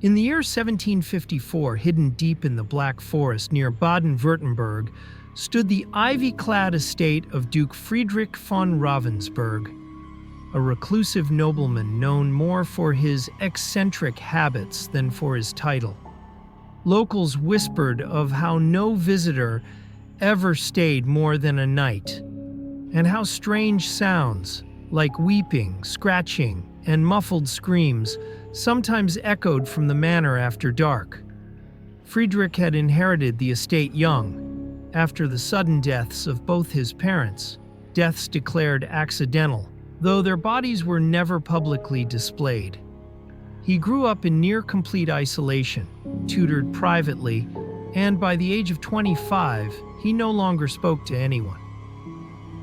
In the year 1754, hidden deep in the Black Forest near Baden-Württemberg, stood the ivy-clad estate of Duke Friedrich von Ravensberg, a reclusive nobleman known more for his eccentric habits than for his title. Locals whispered of how no visitor ever stayed more than a night, and how strange sounds, like weeping, scratching, and muffled screams, sometimes echoed from the manor after dark. Friedrich had inherited the estate young, after the sudden deaths of both his parents, deaths declared accidental, though their bodies were never publicly displayed. He grew up in near-complete isolation, tutored privately, and by the age of 25, he no longer spoke to anyone.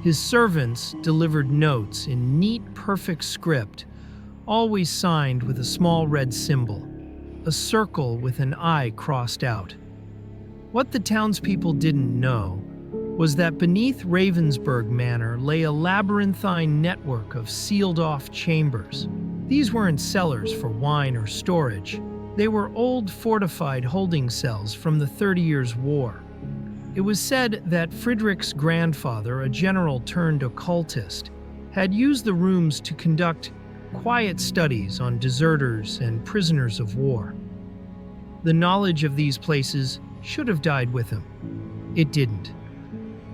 His servants delivered notes in neat, perfect script, always signed with a small red symbol, a circle with an I crossed out. What the townspeople didn't know was that beneath Ravensberg Manor lay a labyrinthine network of sealed-off chambers. These weren't cellars for wine or storage. They were old fortified holding cells from the 30 Years' War. It was said that Friedrich's grandfather, a general turned occultist, had used the rooms to conduct quiet studies on deserters and prisoners of war. The knowledge of these places should have died with him. It didn't.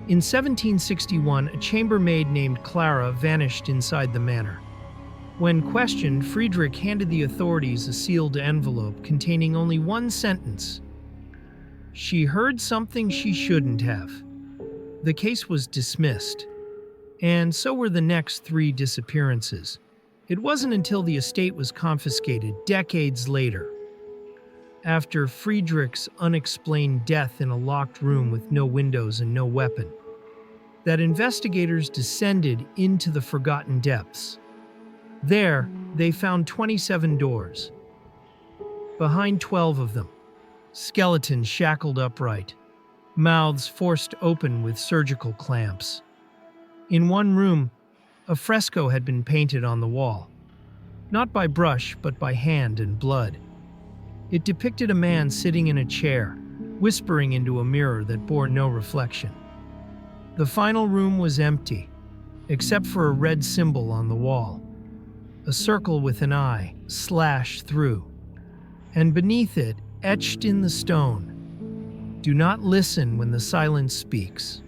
In 1761, a chambermaid named Clara vanished inside the manor. When questioned, Friedrich handed the authorities a sealed envelope containing only one sentence: "She heard something she shouldn't have." The case was dismissed, and so were the next 3 disappearances. It wasn't until the estate was confiscated decades later, after Friedrich's unexplained death in a locked room with no windows and no weapon, that investigators descended into the forgotten depths. There, they found 27 doors. Behind 12 of them, skeletons shackled upright, mouths forced open with surgical clamps. In one room, a fresco had been painted on the wall, not by brush but by hand and blood. It depicted a man sitting in a chair, whispering into a mirror that bore no reflection. The final room was empty, except for a red symbol on the wall, a circle with an eye slashed through, and beneath it, etched in the stone, "Do not listen when the silence speaks."